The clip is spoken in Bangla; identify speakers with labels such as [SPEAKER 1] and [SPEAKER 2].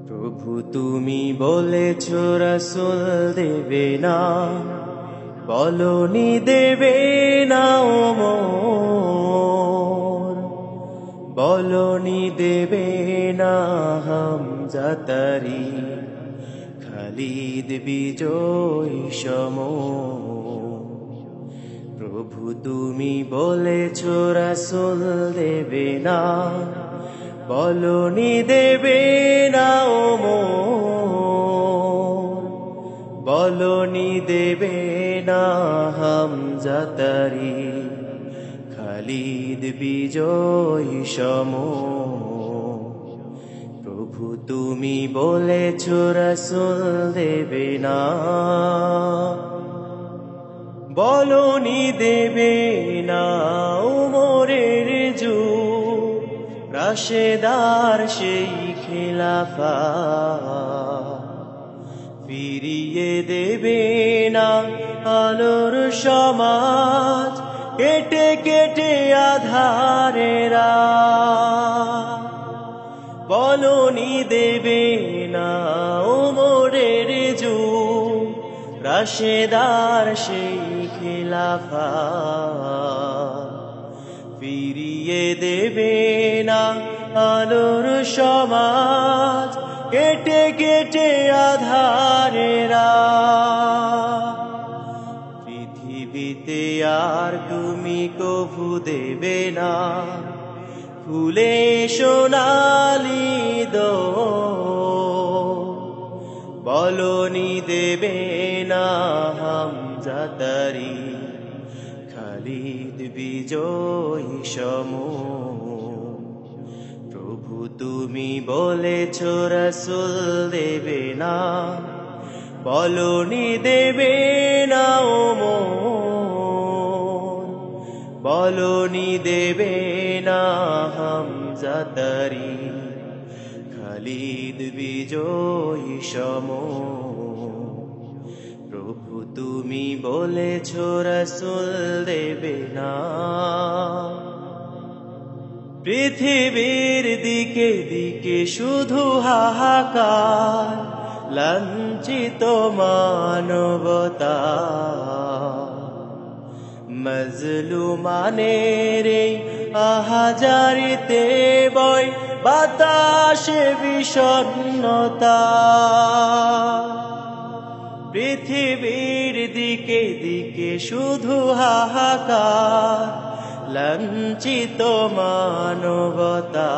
[SPEAKER 1] প্রভু তুমি বলেছ রাসূল দেবে না, বলনি দেবে না ও মোর, বলনি দেবে না হামজা তারি, খালিদ বিজয়ী সমর। প্রভু তুমি বলেছ রাসূল দেবে না, বলনি দেবে না ও মোর, বলনি দেবে না হামজা তারি, খালিদ বিজয়ী সমর। প্রভু তুমি বলেছ রাসূল দেবে না, বলনি দেবে না উমরের যুগ, রাশেদার সেই খিলাফা, ফিরিয়ে দেবে না আলোর সমাজ, কেটে কেটে আধারেরা, বলনি দেবে না উমরের যুগ, রাশেদার সেই খিলাফা, ফিরিয়ে দেবে না আলোর সমাজ, কেটে কেটে আধারেরা। পৃথিবীতে আর তুমি কভু দেবে না ফুলে সোনালি দোল, বলনি দেবে না হামজা তারি, খালিদ বিজয়ী সমর। প্রভু তুমি বলেছ রাসূল দেবে না, বলনি দেবে না ও মোর, বলনি দেবে না হামজা তারি, খালিদ বিজয়ী সমর। প্রভু তুমি বলেছ রাসূল দেবে না। পৃথিবীর দিকে দিকে শুধু হাহাকার, লাঞ্ছিত মানবতা, মজলুমানের এই আহাজারিতে বয় বাতাসে বিষণ্ণতা। পৃথিবীর দিকে দিকে শুধু হাহাকার, লাঞ্ছিত মানবতা।